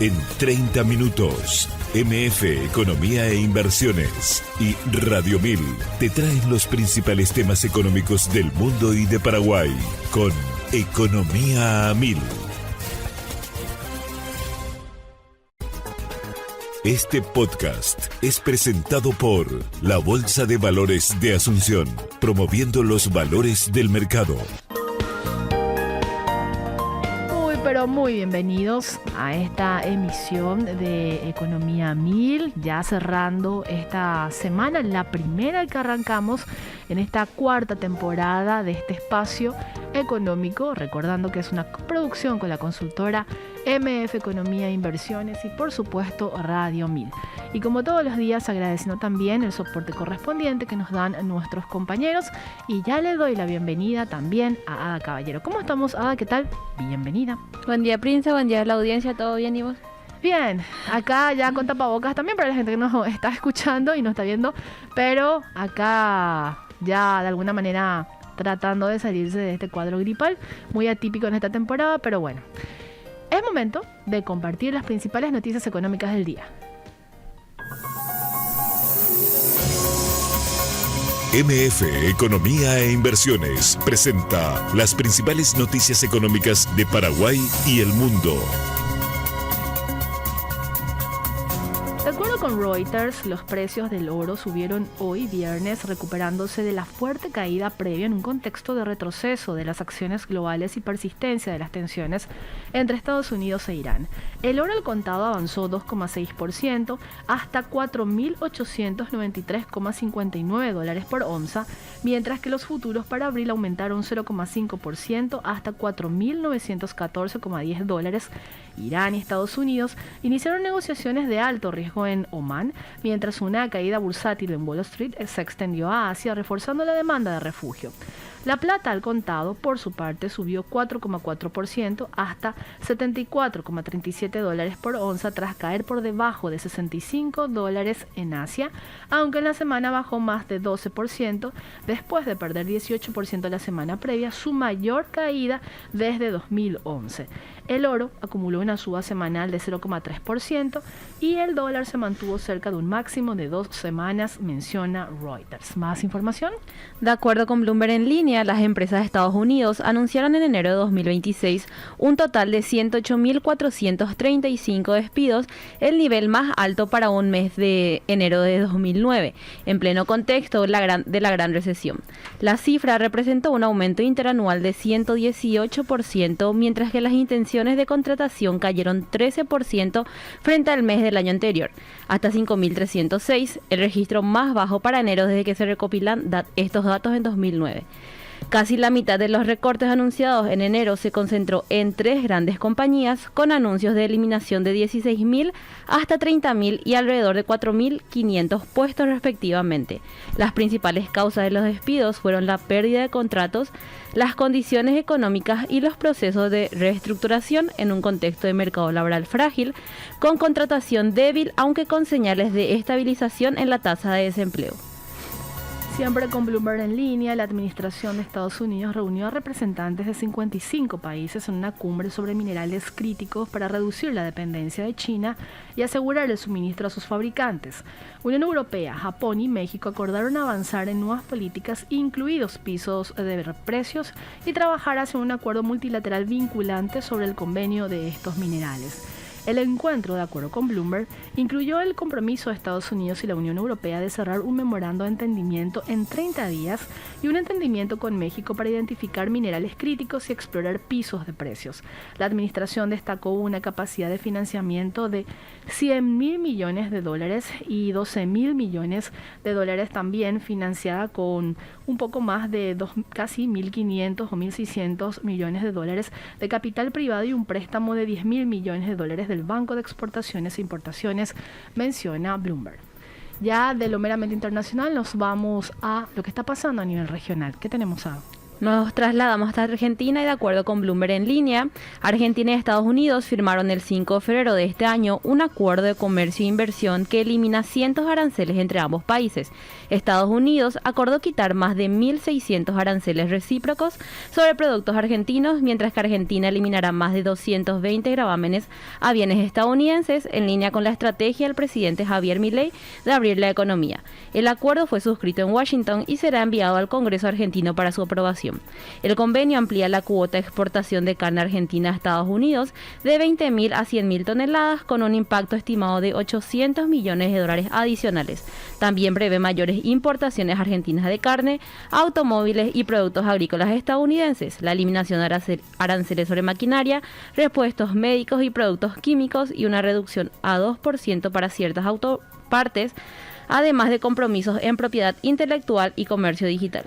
En 30 minutos, MF Economía e Inversiones y Radio 1000 te traen los principales temas económicos del mundo y de Paraguay con Economía a 1000. Este podcast es presentado por la Bolsa de Valores de Asunción, promoviendo los valores del mercado. Pero muy bienvenidos a esta emisión de Economía 1000, ya cerrando esta semana, la primera que arrancamos en esta cuarta temporada de este espacio económico, recordando que es una coproducción con la consultora MF Economía e Inversiones y por supuesto Radio 1000. Y como todos los días agradeciendo también el soporte correspondiente que nos dan nuestros compañeros, y ya le doy la bienvenida también a Ada Caballero. ¿Cómo estamos, Ada? ¿Qué tal? Bienvenida. Buen día, Prince, buen día a la audiencia, ¿todo bien y vos? Bien, acá ya con tapabocas también para la gente que nos está escuchando y nos está viendo, pero acá ya de alguna manera tratando de salirse de este cuadro gripal, muy atípico en esta temporada, pero bueno. Es momento de compartir las principales noticias económicas del día. MF Economía e Inversiones presenta las principales noticias económicas de Paraguay y el mundo. De acuerdo con Reuters, los precios del oro subieron hoy viernes, recuperándose de la fuerte caída previa en un contexto de retroceso de las acciones globales y persistencia de las tensiones entre Estados Unidos e Irán. El oro al contado avanzó 2,6% hasta $4.893,59 por onza, mientras que los futuros para abril aumentaron 0,5% hasta $4.914,10. Irán y Estados Unidos iniciaron negociaciones de alto riesgo en Omán, mientras una caída bursátil en Wall Street se extendió a Asia, reforzando la demanda de refugio. La plata al contado, por su parte, subió 4,4% hasta $74,37 por onza tras caer por debajo de $65 en Asia, aunque en la semana bajó más de 12% después de perder 18% la semana previa, su mayor caída desde 2011. El oro acumuló una suba semanal de 0,3% y el dólar se mantuvo cerca de un máximo de 2 semanas, menciona Reuters. ¿Más información? De acuerdo con Bloomberg en línea, las empresas de Estados Unidos anunciaron en enero de 2026 un total de 108.435 despidos, el nivel más alto para un mes de enero de 2009, en pleno contexto de la gran recesión. La cifra representó un aumento interanual de 118%, mientras que las intenciones de contratación cayeron 13% frente al mes del año anterior, hasta 5.306, el registro más bajo para enero desde que se recopilan estos datos en 2009. Casi la mitad de los recortes anunciados en enero se concentró en 3 grandes compañías, con anuncios de eliminación de 16.000 hasta 30.000 y alrededor de 4.500 puestos respectivamente. Las principales causas de los despidos fueron la pérdida de contratos, las condiciones económicas y los procesos de reestructuración en un contexto de mercado laboral frágil, con contratación débil aunque con señales de estabilización en la tasa de desempleo. Siempre con Bloomberg en línea, la administración de Estados Unidos reunió a representantes de 55 países en una cumbre sobre minerales críticos para reducir la dependencia de China y asegurar el suministro a sus fabricantes. Unión Europea, Japón y México acordaron avanzar en nuevas políticas, incluidos pisos de precios, y trabajar hacia un acuerdo multilateral vinculante sobre el convenio de estos minerales. El encuentro, de acuerdo con Bloomberg, incluyó el compromiso de Estados Unidos y la Unión Europea de cerrar un memorando de entendimiento en 30 días y un entendimiento con México para identificar minerales críticos y explorar pisos de precios. La administración destacó una capacidad de financiamiento de $100.000 millones y $12.000 millones también, financiada con un poco más de casi 1.500 o 1.600 millones de dólares de capital privado y un préstamo de $10.000 millones del Banco de Exportaciones e Importaciones, menciona Bloomberg. Ya de lo meramente internacional nos vamos a lo que está pasando a nivel regional. ¿Qué tenemos, a? Nos trasladamos hasta Argentina y de acuerdo con Bloomberg en línea, Argentina y Estados Unidos firmaron el 5 de febrero de este año un acuerdo de comercio e inversión que elimina cientos de aranceles entre ambos países. Estados Unidos acordó quitar más de 1.600 aranceles recíprocos sobre productos argentinos, mientras que Argentina eliminará más de 220 gravámenes a bienes estadounidenses, en línea con la estrategia del presidente Javier Milei de abrir la economía. El acuerdo fue suscrito en Washington y será enviado al Congreso argentino para su aprobación. El convenio amplía la cuota de exportación de carne argentina a Estados Unidos de 20.000 a 100.000 toneladas, con un impacto estimado de $800 millones adicionales. También prevé mayores importaciones argentinas de carne, automóviles y productos agrícolas estadounidenses, la eliminación de aranceles sobre maquinaria, repuestos médicos y productos químicos y una reducción a 2% para ciertas autopartes, además de compromisos en propiedad intelectual y comercio digital.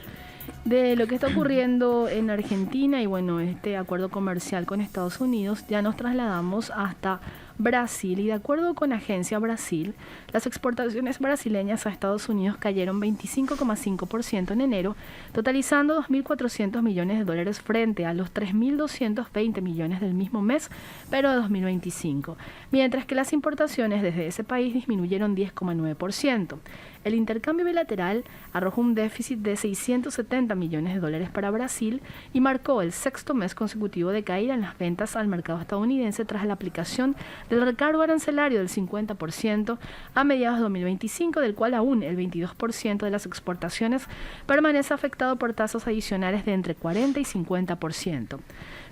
De lo que está ocurriendo en Argentina y bueno, este acuerdo comercial con Estados Unidos, ya nos trasladamos hasta Brasil y de acuerdo con Agencia Brasil, las exportaciones brasileñas a Estados Unidos cayeron 25,5% en enero, totalizando 2.400 millones de dólares frente a los 3.220 millones del mismo mes, pero de 2025, mientras que las importaciones desde ese país disminuyeron 10,9%. El intercambio bilateral arrojó un déficit de 670 millones de dólares para Brasil y marcó el sexto mes consecutivo de caída en las ventas al mercado estadounidense tras la aplicación del recargo arancelario del 50% a mediados de 2025, del cual aún el 22% de las exportaciones permanece afectado por tasas adicionales de entre 40 y 50%.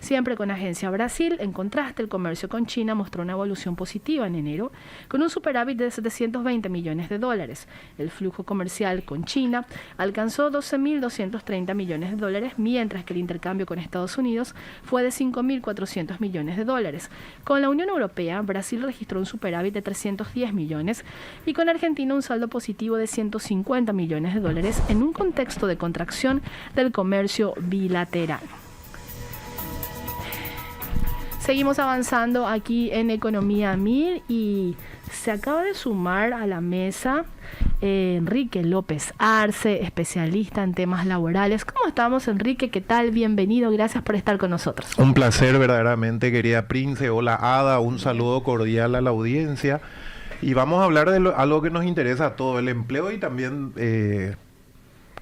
Siempre con Agencia Brasil, en contraste, el comercio con China mostró una evolución positiva en enero, con un superávit de 720 millones de dólares. El flujo comercial con China alcanzó 12.230 millones de dólares, mientras que el intercambio con Estados Unidos fue de 5.400 millones de dólares. Con la Unión Europea, Brasil registró un superávit de 310 millones y con Argentina un saldo positivo de 150 millones de dólares en un contexto de contracción del comercio bilateral. Seguimos avanzando aquí en Economía 1000 y se acaba de sumar a la mesa Enrique López Arce, especialista en temas laborales. ¿Cómo estamos, Enrique? ¿Qué tal? Bienvenido, gracias por estar con nosotros. Un placer verdaderamente, querida Prince. Hola, Ada, un saludo cordial a la audiencia. Y vamos a hablar de algo que nos interesa a todos, el empleo y también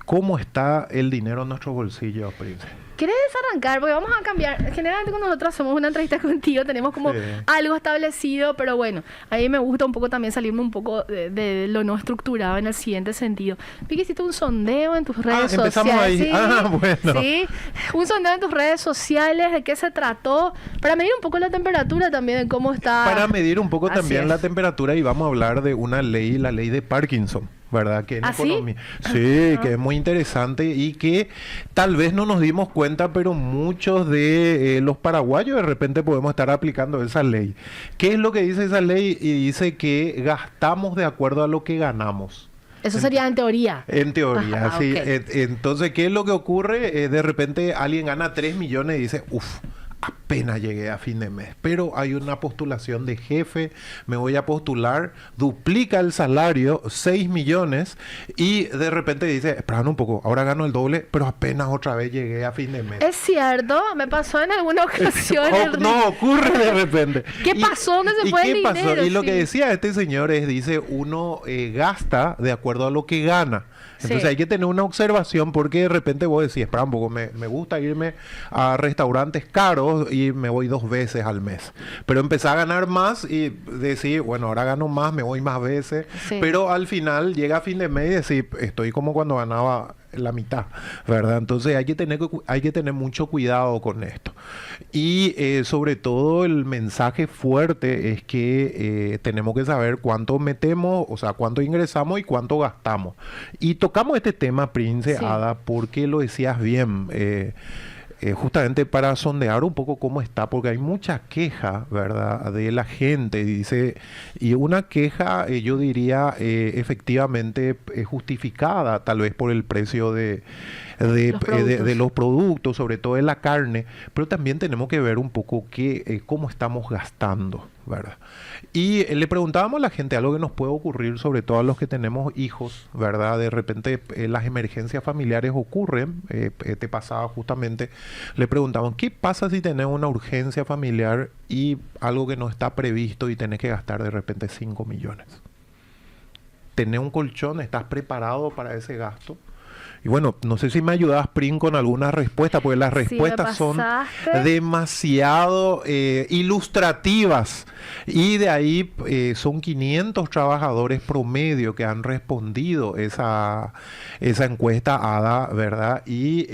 cómo está el dinero en nuestros bolsillos, Prince. ¿Quieres arrancar? Porque vamos a cambiar. Generalmente cuando nosotros hacemos una entrevista contigo tenemos como algo establecido, pero bueno, a mí me gusta un poco también salirme un poco de lo no estructurado en el siguiente sentido. Vi que hiciste un sondeo en tus redes sociales. Empezamos ahí. Sí, Bueno. Sí, un sondeo en tus redes sociales, ¿de qué se trató? Para medir un poco la temperatura también, de cómo está. Para medir un poco también la temperatura, y vamos a hablar de una ley, la ley de Parkinson, ¿verdad? Que en economía. Sí, que es muy interesante y que tal vez no nos dimos cuenta, pero muchos de los paraguayos de repente podemos estar aplicando esa ley. ¿Qué es lo que dice esa ley? Y dice que gastamos de acuerdo a lo que ganamos. Eso sería en teoría. En teoría, sí. Okay. Entonces, ¿qué es lo que ocurre? De repente alguien gana 3 millones y dice, apenas llegué a fin de mes, pero hay una postulación de jefe, me voy a postular, duplica el salario, 6 millones, y de repente dice, espera un poco, ahora gano el doble, pero apenas otra vez llegué a fin de mes. Es cierto, me pasó en alguna ocasión. No, ocurre de repente. ¿Qué pasó? ¿Dónde se fue el dinero? Y lo que decía este señor es, dice, uno gasta de acuerdo a lo que gana. Entonces hay que tener una observación, porque de repente vos decís, espera un poco, me gusta irme a restaurantes caros y me voy 2 veces al mes. Pero empezar a ganar más y decir, bueno, ahora gano más, me voy más veces. Sí. Pero al final llega a fin de mes y decir, estoy como cuando ganaba la mitad, ¿verdad? Entonces hay que tener mucho cuidado con esto. Y sobre todo el mensaje fuerte es que tenemos que saber cuánto metemos, o sea, cuánto ingresamos y cuánto gastamos. Y tocamos este tema, Prince, Ada, porque lo decías bien, justamente para sondear un poco cómo está, porque hay mucha queja, ¿verdad?, de la gente, dice, y una queja, yo diría, efectivamente justificada, tal vez por el precio de de los productos, sobre todo de la carne, pero también tenemos que ver un poco cómo estamos gastando, ¿verdad? Y le preguntábamos a la gente algo que nos puede ocurrir, sobre todo a los que tenemos hijos, ¿verdad? De repente las emergencias familiares ocurren, te pasaba justamente, le preguntamos, ¿qué pasa si tenés una urgencia familiar y algo que no está previsto y tenés que gastar de repente 5 millones? ¿Tenés un colchón? ¿Estás preparado para ese gasto? Y bueno, no sé si me ayudas, Prim, con alguna respuesta, porque las respuestas son demasiado ilustrativas. Y de ahí son 500 trabajadores promedio que han respondido esa encuesta ADA, ¿verdad? Y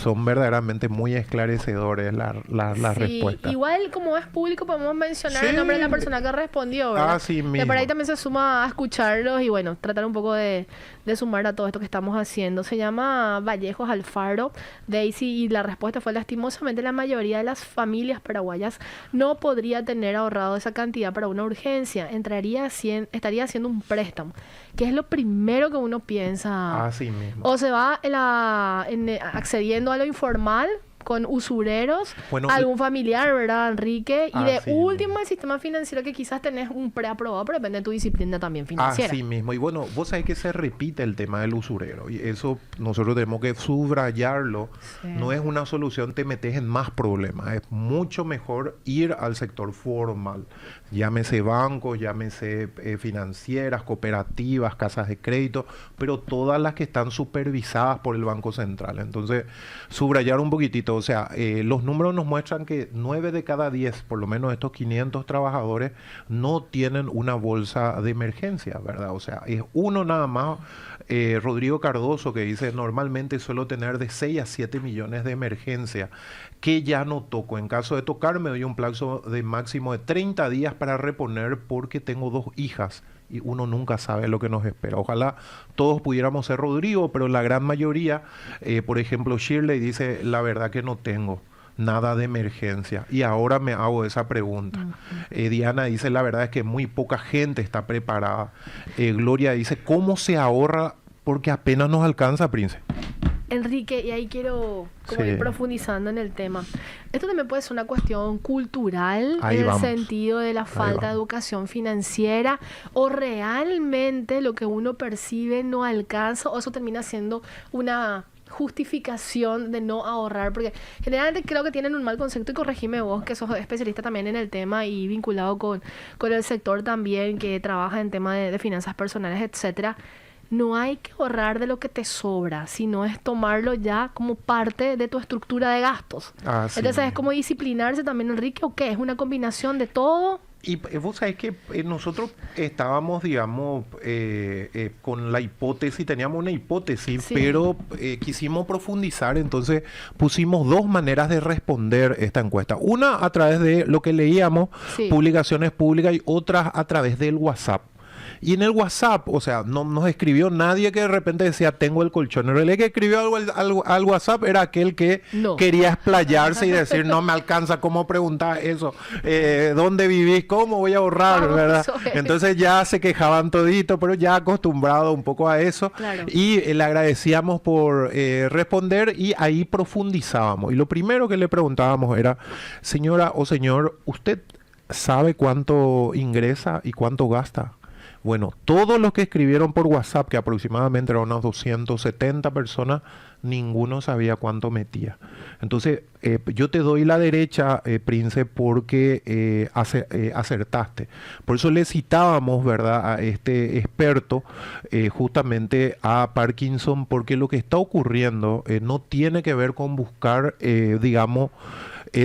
son verdaderamente muy esclarecedores las respuestas. Igual, como es público, podemos mencionar el nombre de la persona que respondió, ¿verdad? Así mismo. Que por ahí también se suma a escucharlos y bueno, tratar un poco de sumar a todo esto que estamos haciendo. Se llama Vallejos Alfaro, Daisy, y la respuesta fue: lastimosamente la mayoría de las familias paraguayas no podría tener ahorrado esa cantidad para una urgencia, estaría haciendo un préstamo, que es lo primero que uno piensa. Así mismo. O se va accediendo a lo informal, con usureros, algún familiar, ¿verdad, Enrique? Y de último, el sistema financiero, que quizás tenés un preaprobado, pero depende de tu disciplina también financiera. Así mismo. Y bueno, vos sabés que se repite el tema del usurero. Y eso nosotros tenemos que subrayarlo. Sí. No es una solución, te metes en más problemas. Es mucho mejor ir al sector formal. Llámese bancos, llámese financieras, cooperativas, casas de crédito, pero todas las que están supervisadas por el Banco Central. Entonces, subrayar un poquitito. O sea, los números nos muestran que 9 de cada 10, por lo menos estos 500 trabajadores, no tienen una bolsa de emergencia, ¿verdad? O sea, es uno nada más, Rodrigo Cardoso, que dice: normalmente suelo tener de 6 a 7 millones de emergencia, que ya no toco. En caso de tocar, me doy un plazo de máximo de 30 días para reponer, porque tengo 2 hijas. Y uno nunca sabe lo que nos espera. Ojalá todos pudiéramos ser Rodrigo, pero la gran mayoría, por ejemplo, Shirley dice: la verdad que no tengo nada de emergencia. Y ahora me hago esa pregunta. Diana dice: la verdad es que muy poca gente está preparada. Gloria dice: ¿cómo se ahorra? Porque apenas nos alcanza, Prince. Enrique, y ahí quiero ir profundizando en el tema. Esto también puede ser una cuestión cultural, en el sentido de la falta de educación financiera, o realmente lo que uno percibe no alcanza, o eso termina siendo una justificación de no ahorrar, porque generalmente creo que tienen un mal concepto, y corregime vos, que sos especialista también en el tema y vinculado con el sector también, que trabaja en tema de finanzas personales, etcétera. No hay que ahorrar de lo que te sobra, sino es tomarlo ya como parte de tu estructura de gastos. Entonces es como disciplinarse también, Enrique, ¿o qué? ¿Es una combinación de todo? Y vos sabés que nosotros estábamos, digamos, con la hipótesis, teníamos una hipótesis, pero quisimos profundizar, entonces pusimos 2 maneras de responder esta encuesta. Una a través de lo que leíamos, publicaciones públicas, y otras a través del WhatsApp. Y en el WhatsApp, o sea, no nos escribió nadie que de repente decía: tengo el colchón. En realidad, que escribió algo al WhatsApp era aquel que quería explayarse y decir: no me alcanza, ¿cómo preguntar eso? ¿Dónde vivís? ¿Cómo voy a ahorrar? ¿Verdad? Entonces ya se quejaban todito, pero ya acostumbrado un poco a eso. Claro. Y le agradecíamos por responder, y ahí profundizábamos. Y lo primero que le preguntábamos era: señora o señor, ¿usted sabe cuánto ingresa y cuánto gasta? Bueno, todos los que escribieron por WhatsApp, que aproximadamente eran unas 270 personas, ninguno sabía cuánto metía. Entonces, yo te doy la derecha, Prince, porque acertaste. Por eso le citábamos, ¿verdad?, a este experto, justamente a Parkinson, porque lo que está ocurriendo no tiene que ver con buscar, digamos,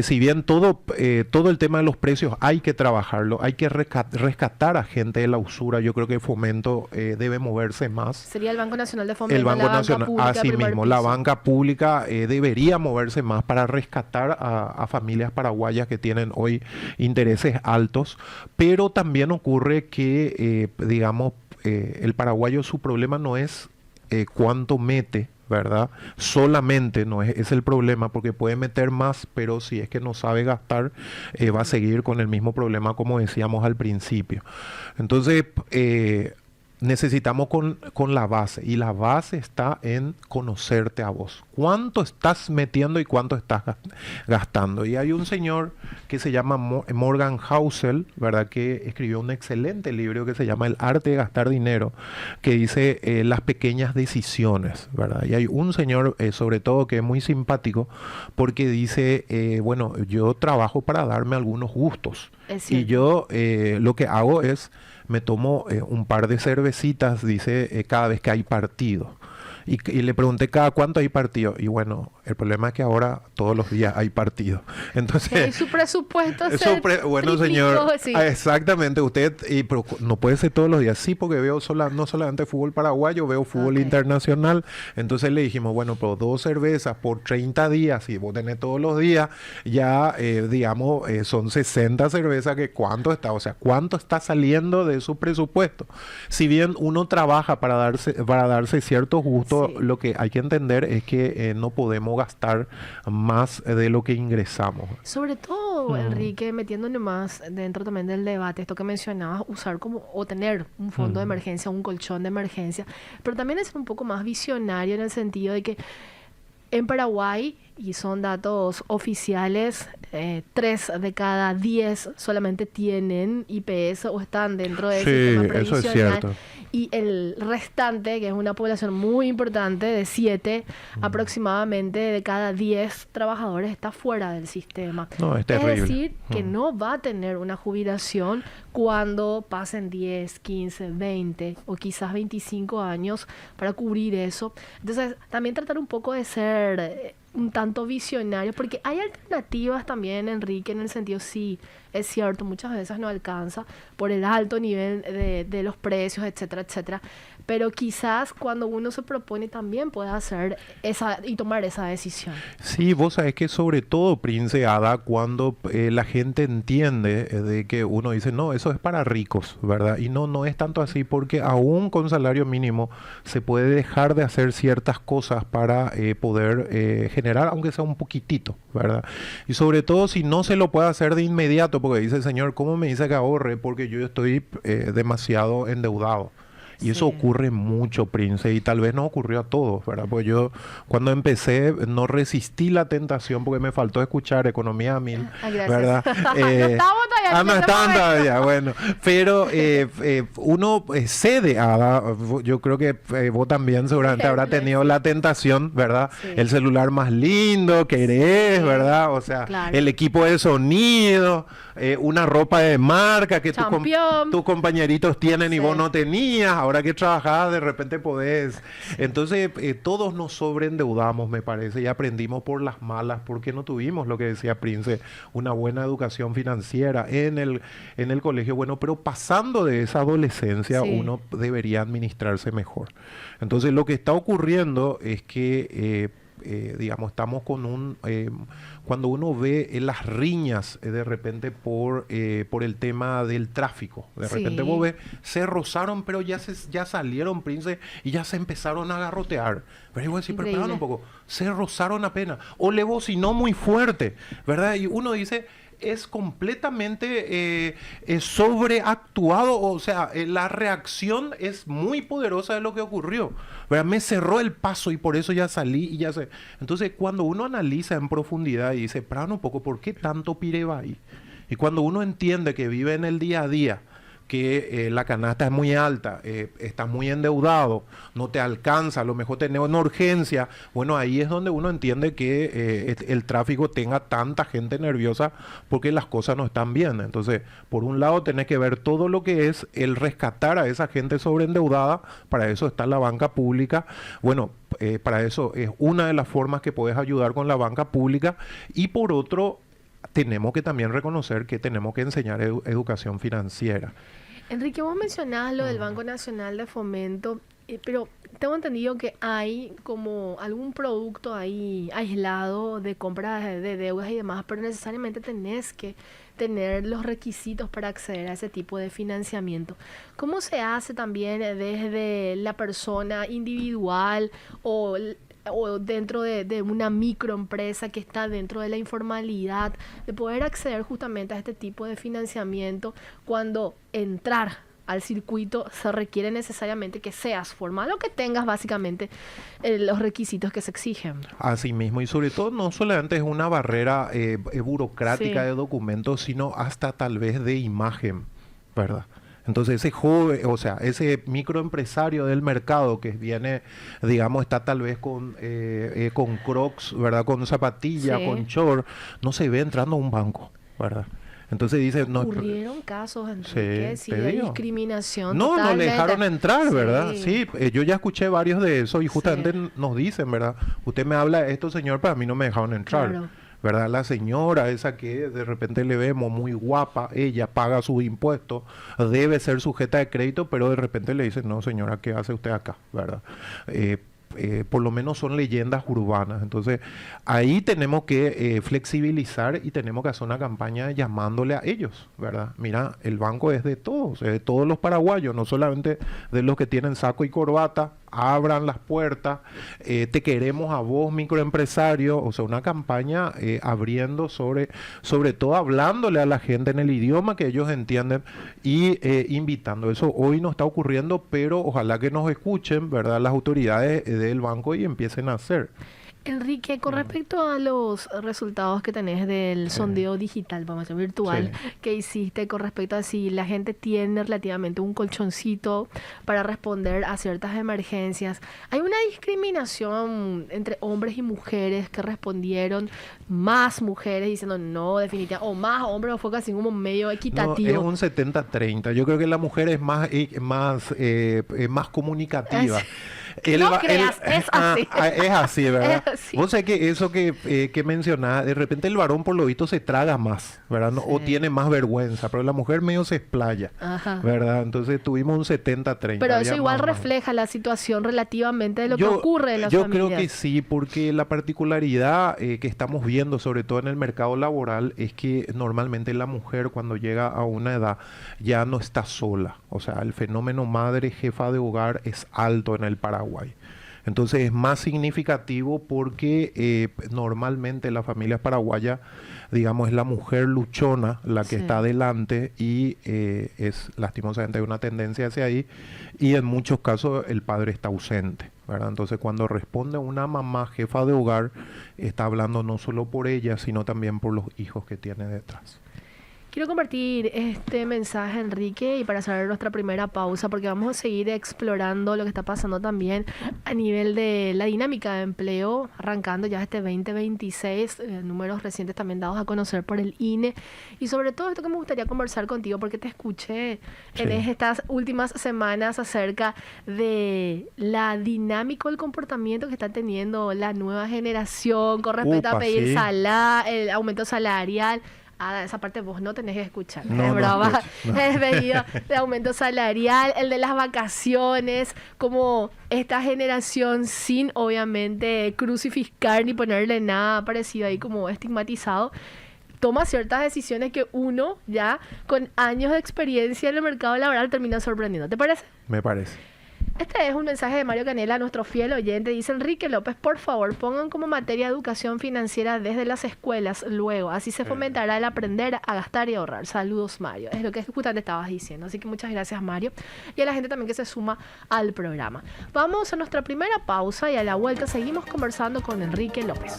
si bien todo el tema de los precios hay que trabajarlo, hay que rescatar a gente de la usura. Yo creo que Fomento debe moverse más. Sería el Banco Nacional de Fomento, el Banco Nacional, así mismo, la banca pública debería moverse más para rescatar a familias paraguayas que tienen hoy intereses altos. Pero también ocurre que, digamos, el paraguayo, su problema no es cuánto mete, ¿verdad? Solamente no es el problema, porque puede meter más, pero si es que no sabe gastar, va a seguir con el mismo problema, como decíamos al principio. Entonces, necesitamos con la base. Y la base está en conocerte a vos. ¿Cuánto estás metiendo y cuánto estás gastando? Y hay un señor que se llama Morgan Housel, ¿verdad? Que escribió un excelente libro que se llama El arte de gastar dinero, que dice las pequeñas decisiones, ¿verdad? Y hay un señor, sobre todo, que es muy simpático porque dice, bueno, yo trabajo para darme algunos gustos. Y yo lo que hago es, me tomo un par de cervecitas, dice, cada vez que hay partido. Y le pregunté cada cuánto hay partido. Y bueno, el problema es que ahora todos los días hay partido. Entonces, su presupuesto bueno, señor, sí. Exactamente, usted, pero no puede ser todos los días. Sí, porque veo no solamente fútbol paraguayo, veo fútbol internacional. Entonces le dijimos, bueno, pero 2 cervezas por 30 días, y vos tenés todos los días, ya, digamos, son 60 cervezas, que ¿cuánto está? O sea, ¿cuánto está saliendo de su presupuesto? Si bien uno trabaja para darse ciertos gustos, lo que hay que entender es que no podemos gastar más de lo que ingresamos. Sobre todo, Enrique, metiéndole más dentro también del debate, esto que mencionabas, usar o tener un fondo de emergencia, un colchón de emergencia, pero también es un poco más visionario en el sentido de que en Paraguay, y son datos oficiales, 3 de cada 10 solamente tienen IPS o están dentro del sistema previsional. Eso es cierto. Y el restante, que es una población muy importante, de 7 aproximadamente de cada 10 trabajadores, está fuera del sistema. No, es terrible. Es decir, que no va a tener una jubilación cuando pasen 10, 15, 20 o quizás 25 años para cubrir eso. Entonces, también tratar un poco de ser un tanto visionario, porque hay alternativas también, Enrique, en el sentido, sí, es cierto, muchas veces no alcanza por el alto nivel de los precios, etcétera, etcétera, pero quizás cuando uno se propone también pueda hacer y tomar esa decisión. Sí, vos sabés que sobre todo, Prince, Ada, cuando la gente entiende de que uno dice, no, eso es para ricos, ¿verdad? Y no es tanto así, porque aún con salario mínimo se puede dejar de hacer ciertas cosas para poder generar, aunque sea un poquitito, ¿verdad? Y sobre todo si no se lo puede hacer de inmediato, porque dice, señor, ¿cómo me dice que ahorre? Porque yo estoy demasiado endeudado. Y eso ocurre mucho, Prince, y tal vez no ocurrió a todos, ¿verdad? Pues yo cuando empecé no resistí la tentación porque me faltó escuchar Economía a Mil, ¿verdad? No estaban todavía, bueno. Pero uno cede a, yo creo que vos también seguramente habrás tenido la tentación, ¿verdad? Sí. El celular más lindo, querés, ¿verdad? O sea, el equipo de sonido, una ropa de marca que tus compañeritos tienen y vos no tenías. Ahora que trabajás, de repente podés. Entonces, todos nos sobreendeudamos, me parece, y aprendimos por las malas, porque no tuvimos, lo que decía Prince, una buena educación financiera en el colegio. Bueno, pero pasando de esa adolescencia, uno debería administrarse mejor. Entonces, lo que está ocurriendo es que digamos, estamos con cuando uno ve las riñas de repente por el tema del tráfico, de repente vos ves, se rozaron, pero ya salieron, Prince, y ya se empezaron a garrotear. Pero vos decís, prepararon un poco, se rozaron apenas, o le bocinó muy fuerte, ¿verdad? Y uno dice, es completamente sobreactuado, o sea, la reacción es muy poderosa de lo que ocurrió, ¿verdad? Me cerró el paso y por eso ya salí y ya sé. Entonces, cuando uno analiza en profundidad y dice, para un poco, ¿por qué tanto pireba ahí? Y cuando uno entiende que vive en el día a día, que la canasta es muy alta, estás muy endeudado, no te alcanza, a lo mejor tenés una urgencia, bueno, ahí es donde uno entiende que el tráfico tenga tanta gente nerviosa porque las cosas no están bien. Entonces, por un lado tenés que ver todo lo que es el rescatar a esa gente sobreendeudada, para eso está la banca pública. Bueno, para eso es una de las formas que puedes ayudar con la banca pública, y por otro, tenemos que también reconocer que tenemos que enseñar educación financiera. Enrique, vos mencionabas lo del Banco Nacional de Fomento, pero tengo entendido que hay como algún producto ahí aislado de compra de deudas y demás, pero necesariamente tenés que tener los requisitos para acceder a ese tipo de financiamiento. ¿Cómo se hace también desde la persona individual o dentro de una microempresa que está dentro de la informalidad, de poder acceder justamente a este tipo de financiamiento cuando entrar al circuito se requiere necesariamente que seas formal o que tengas básicamente los requisitos que se exigen. Así mismo, y sobre todo no solamente es una barrera burocrática de documentos, sino hasta tal vez de imagen, ¿verdad? Entonces ese joven, o sea, ese microempresario del mercado que viene, digamos, está tal vez con Crocs, ¿verdad? Con zapatillas, con short, no se ve entrando a un banco, ¿verdad? Entonces dice... no ocurrieron casos, Enrique, de discriminación. No le dejaron entrar, ¿verdad? Sí, yo ya escuché varios de eso y justamente nos dicen, ¿verdad? Usted me habla de esto, señor, pero a mí no me dejaron entrar. Claro. ¿Verdad? La señora esa que de repente le vemos muy guapa, ella paga sus impuestos, debe ser sujeta de crédito, pero de repente le dicen, no señora, ¿qué hace usted acá? ¿Verdad? Por lo menos son leyendas urbanas. Entonces, ahí tenemos que flexibilizar y tenemos que hacer una campaña llamándole a ellos, ¿verdad? Mira, el banco es de todos los paraguayos, no solamente de los que tienen saco y corbata. Abran las puertas, te queremos a vos, microempresario. O sea, una campaña abriendo sobre todo hablándole a la gente en el idioma que ellos entienden y invitando. Eso hoy no está ocurriendo, pero ojalá que nos escuchen, ¿verdad?, las autoridades del banco y empiecen a hacer. Enrique, con respecto a los resultados que tenés del sondeo digital, vamos a decir virtual, que hiciste con respecto a si la gente tiene relativamente un colchoncito para responder a ciertas emergencias, ¿hay una discriminación entre hombres y mujeres que respondieron? Más mujeres diciendo no, definitivamente, o más hombres, o fue casi como medio equitativo. No, es un 70-30. Yo creo que la mujer es más comunicativa. Es así. Es así, ¿verdad? Es así. Vos sabés que eso que mencionás, de repente el varón por lo visto se traga más, ¿verdad? No, o tiene más vergüenza, pero la mujer medio se explaya, ¿verdad? Entonces tuvimos un 70-30. Pero eso igual refleja la situación relativamente de lo que ocurre en las familias. Yo creo que sí, porque la particularidad que estamos viendo, sobre todo en el mercado laboral, es que normalmente la mujer cuando llega a una edad ya no está sola. O sea, el fenómeno madre, jefa de hogar es alto en el Paraguay. Entonces es más significativo porque normalmente las familias paraguayas, digamos, es la mujer luchona la que está adelante y es lastimosamente hay una tendencia hacia ahí y en muchos casos el padre está ausente, ¿verdad? Entonces cuando responde una mamá jefa de hogar está hablando no solo por ella sino también por los hijos que tiene detrás. Quiero compartir este mensaje, Enrique, y para hacer nuestra primera pausa, porque vamos a seguir explorando lo que está pasando también a nivel de la dinámica de empleo, arrancando ya este 2026, números recientes también dados a conocer por el INE, y sobre todo esto que me gustaría conversar contigo, porque te escuché en estas últimas semanas acerca de la dinámica, el comportamiento que está teniendo la nueva generación con respecto a pedir el aumento salarial. Esa parte vos no tenés que escuchar. No, es broma. No. El pedido de aumento salarial, el de las vacaciones, como esta generación sin obviamente crucificar ni ponerle nada parecido ahí como estigmatizado, toma ciertas decisiones que uno ya con años de experiencia en el mercado laboral termina sorprendiendo. ¿Te parece? Me parece. Este es un mensaje de Mario Canela, nuestro fiel oyente. Dice: Enrique López, por favor, pongan como materia educación financiera desde las escuelas luego. Así se fomentará el aprender a gastar y ahorrar. Saludos, Mario. Es lo que justamente estabas diciendo. Así que muchas gracias, Mario. Y a la gente también que se suma al programa. Vamos a nuestra primera pausa y a la vuelta seguimos conversando con Enrique López.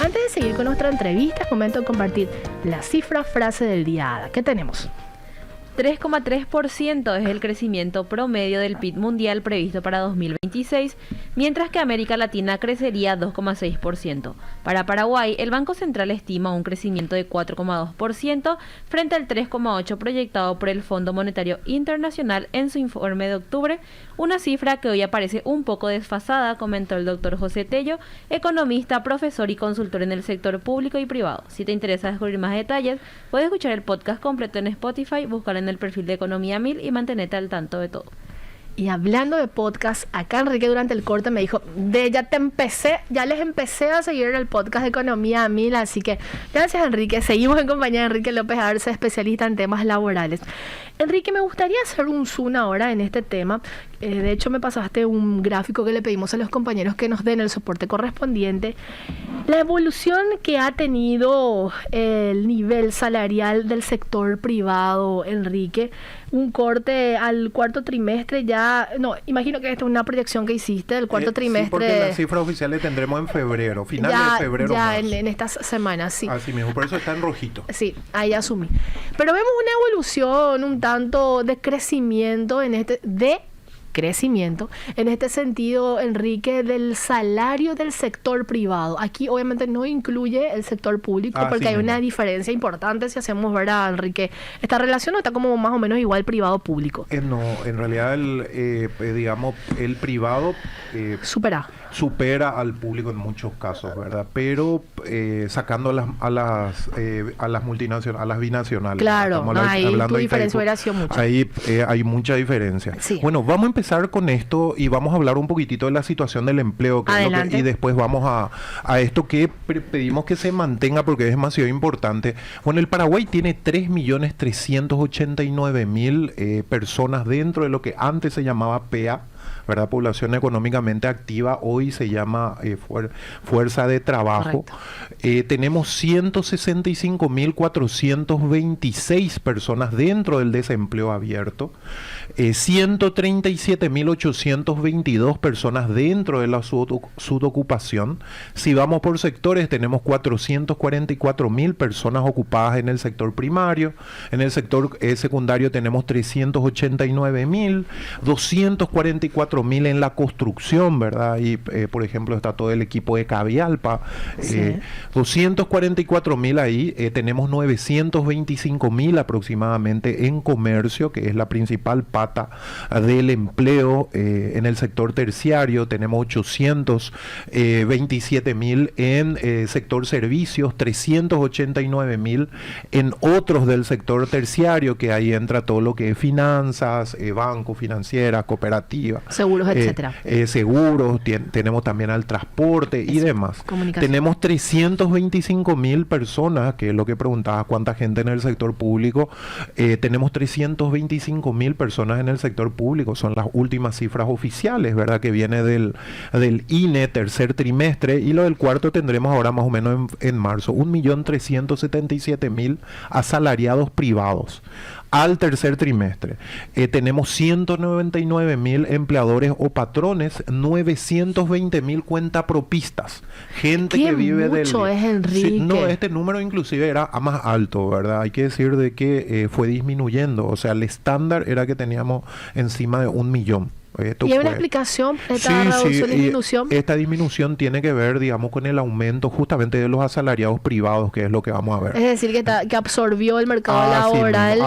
Antes de seguir con nuestra entrevista, es momento de compartir la cifra frase del día. ¿Qué tenemos? 3,3% es el crecimiento promedio del PIB mundial previsto para 2026, mientras que América Latina crecería 2,6%. Para Paraguay, el Banco Central estima un crecimiento de 4,2% frente al 3,8% proyectado por el Fondo Monetario Internacional en su informe de octubre, una cifra que hoy aparece un poco desfasada, comentó el doctor José Tello, economista, profesor y consultor en el sector público y privado. Si te interesa descubrir más detalles, puedes escuchar el podcast completo en Spotify, buscar en el perfil de Economía 1000 y mantenerte al tanto de todo. Y hablando de podcast, acá Enrique durante el corte me dijo, ya les empecé a seguir en el podcast de Economía 1000, así que gracias, Enrique. Seguimos en compañía de Enrique López Arce, especialista en temas laborales. Enrique, me gustaría hacer un zoom ahora en este tema de hecho me pasaste un gráfico que le pedimos a los compañeros que nos den el soporte correspondiente. La evolución que ha tenido el nivel salarial del sector privado, Enrique, un corte al cuarto trimestre ya, no, imagino que esta es una proyección que hiciste del cuarto trimestre. Sí, porque las cifras oficiales tendremos en febrero, finales de febrero. Ya en estas semanas, sí. Así mismo, por eso está en rojito. Sí, ahí asumí. Pero vemos una evolución un tanto de crecimiento en este sentido, Enrique, del salario del sector privado. Aquí obviamente no incluye el sector público porque hay una diferencia importante si hacemos, ¿verdad, Enrique? Esta relación no está como más o menos igual privado-público. No, en realidad el privado supera al público en muchos casos, ¿verdad? Pero sacando a las multinacionales, a las binacionales. Claro, no, ahí tu diferencia hubiera sido mucho. Ahí hay mucha diferencia. Sí. Bueno, vamos a empezar con esto y vamos a hablar un poquitito de la situación del empleo, y después vamos a esto que pedimos que se mantenga porque es demasiado importante. Bueno, el Paraguay tiene 3.389.000 personas dentro de lo que antes se llamaba PEA, ¿verdad? Población económicamente activa, hoy se llama fuerza de trabajo. Tenemos 165.426 personas dentro del desempleo abierto, 137.822 personas dentro de la subocupación. Si vamos por sectores, tenemos 444.000 personas ocupadas en el sector primario, en el sector secundario tenemos 389.000, 244.000 en la construcción, ¿verdad? Y por ejemplo está todo el equipo de Cavialpa, 244.000 ahí, tenemos 925.000 aproximadamente en comercio, que es la principal pata del empleo. En el sector terciario tenemos 827.000 en sector servicios, 389.000 en otros del sector terciario, que ahí entra todo lo que es finanzas, bancos, financieras, cooperativas, seguros, etcétera. Seguros, tenemos también al transporte y demás. Tenemos 325.000 personas, que es lo que preguntabas, cuánta gente en el sector público. Tenemos 325.000 personas en el sector público, son las últimas cifras oficiales, ¿verdad? Que viene del INE, tercer trimestre, y lo del cuarto tendremos ahora más o menos en marzo. 1.377.000 asalariados privados al tercer trimestre. Tenemos 199.000 empleadores o patrones, 920.000 cuentapropistas, gente que vive del... mucho es, Enrique. Sí, no, este número inclusive era más alto, ¿verdad? Hay que decir de que fue disminuyendo, o sea, el estándar era que teníamos encima de 1 millón. ¿Y hay una explicación esta reducción y disminución? Esta disminución tiene que ver, digamos, con el aumento justamente de los asalariados privados, que es lo que vamos a ver. Es decir, que absorbió el mercado laboral.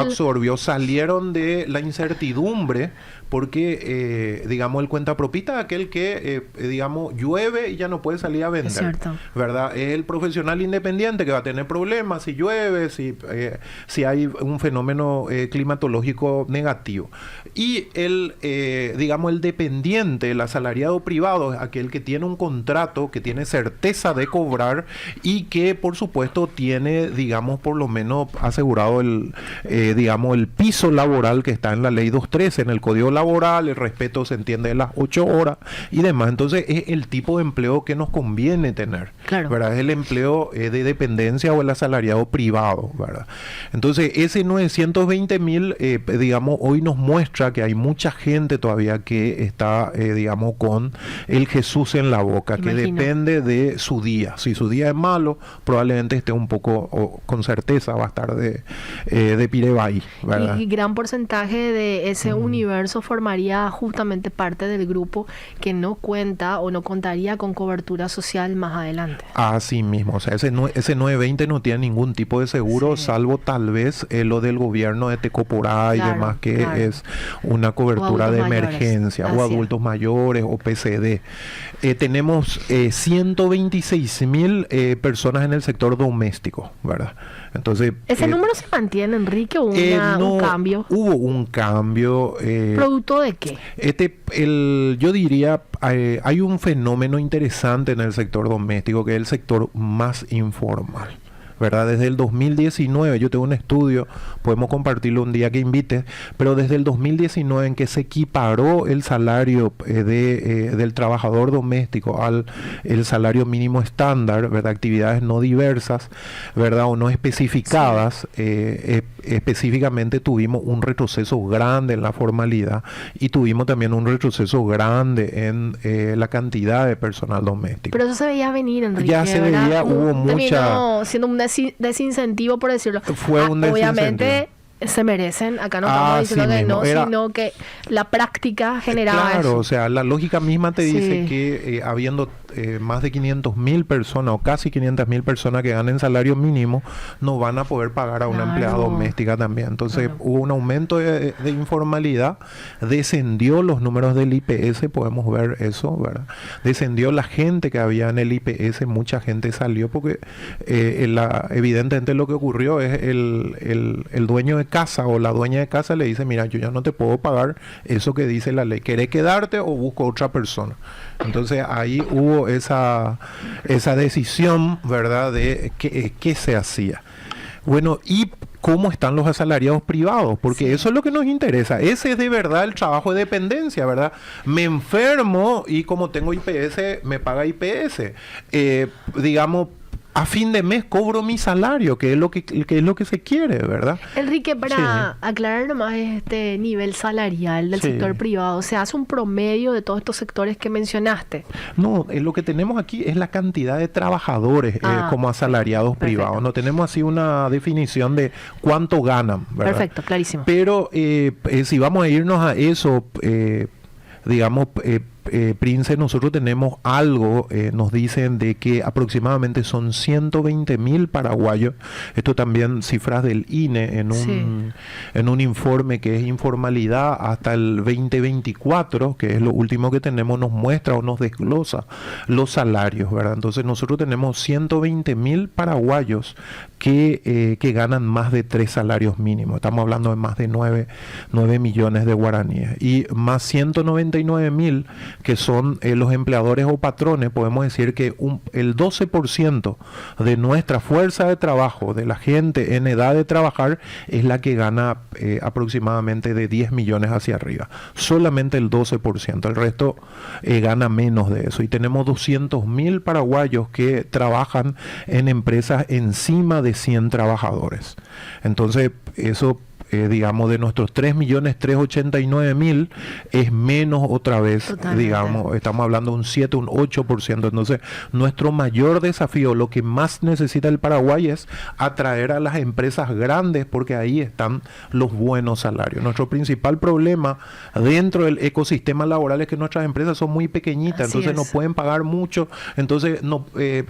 Salieron de la incertidumbre, porque, digamos, el cuentapropista es aquel que, digamos, llueve y ya no puede salir a vender. Es cierto. ¿Verdad? Es el profesional independiente que va a tener problemas si llueve, si hay un fenómeno climatológico negativo. Y digamos, el dependiente, el asalariado privado, es aquel que tiene un contrato, que tiene certeza de cobrar y que, por supuesto, tiene, digamos, por lo menos asegurado digamos, el piso laboral que está en la Ley 213, en el Código Laboral, el respeto se entiende de las 8 horas y demás. Entonces, es el tipo de empleo que nos conviene tener, claro, ¿verdad? Es el empleo de dependencia o el asalariado privado, ¿verdad? Entonces, ese 920.000, digamos, hoy nos muestra que hay mucha gente todavía que está, digamos, con el Jesús en la boca, que depende de su día. Si su día es malo, probablemente esté un poco, o con certeza va a estar de Pirebay, ¿verdad? Y gran porcentaje de ese universo formaría justamente parte del grupo que no cuenta o no contaría con cobertura social más adelante. Así mismo, o sea, ese 920 no tiene ningún tipo de seguro, salvo tal vez lo del gobierno de Tecoporá y demás, que es una cobertura de emergencia, o adultos mayores o PCD. Tenemos 126.000 personas en el sector doméstico, ¿verdad? Entonces, ¿ese número se mantiene, Enrique, o un cambio? Hubo un cambio. ¿Producto de qué? Yo diría, hay un fenómeno interesante en el sector doméstico, que es el sector más informal, ¿verdad? Desde el 2019, yo tengo un estudio, podemos compartirlo un día que invites, pero desde el 2019 en que se equiparó el salario del trabajador doméstico al el salario mínimo estándar, ¿verdad? Actividades no diversas, ¿verdad? O no especificadas, específicamente tuvimos un retroceso grande en la formalidad y tuvimos también un retroceso grande en la cantidad de personal doméstico. Pero eso se veía venir, Enrique. Ya se veía, hubo mucha... siendo un desincentivo, por decirlo. Fue un desincentivo. Obviamente se merecen, acá no estamos diciendo que no, sino que la práctica generaba claro, eso. O sea, la lógica misma te dice que habiendo más de 500.000 personas o casi 500.000 personas que ganen salario mínimo, no van a poder pagar a una empleada doméstica también. Entonces hubo un aumento de informalidad, descendió los números del IPS, podemos ver eso, ¿verdad? Descendió la gente que había en el IPS, mucha gente salió porque evidentemente lo que ocurrió es el dueño de casa o la dueña de casa le dice, mira, yo ya no te puedo pagar eso que dice la ley, ¿querés quedarte o busco otra persona? Entonces ahí hubo esa decisión, ¿verdad?, de qué se hacía. Bueno, y cómo están los asalariados privados, porque eso es lo que nos interesa. Ese es de verdad el trabajo de dependencia, ¿verdad? Me enfermo y como tengo IPS, me paga IPS. Digamos, a fin de mes cobro mi salario, que es lo que se quiere, ¿verdad? Enrique, para aclarar nomás este nivel salarial del sector privado, ¿se hace un promedio de todos estos sectores que mencionaste? No, lo que tenemos aquí es la cantidad de trabajadores como asalariados privados. No tenemos así una definición de cuánto ganan, ¿verdad? Perfecto, clarísimo. Pero si vamos a irnos a eso, digamos... Prince, nosotros tenemos algo, nos dicen de que aproximadamente son 120.000 paraguayos, esto también cifras del INE en un informe que es informalidad hasta el 2024, que es lo último que tenemos, nos muestra o nos desglosa los salarios, ¿verdad? Entonces nosotros tenemos 120.000 paraguayos que ganan más de 3 salarios mínimos, estamos hablando de más de 9 millones de guaraníes, y más 199.000 que son los empleadores o patrones. Podemos decir que el 12% de nuestra fuerza de trabajo, de la gente en edad de trabajar, es la que gana aproximadamente de 10 millones hacia arriba. Solamente el 12%, el resto gana menos de eso. Y tenemos 200.000 paraguayos que trabajan en empresas encima de 100 trabajadores. Entonces, eso... digamos, de nuestros 3.389.000 es menos otra vez. Totalmente. Digamos, estamos hablando de un 7, un 8%. Entonces, nuestro mayor desafío, lo que más necesita el Paraguay es atraer a las empresas grandes, porque ahí están los buenos salarios. Nuestro principal problema dentro del ecosistema laboral es que nuestras empresas son muy pequeñitas, entonces no pueden pagar mucho, entonces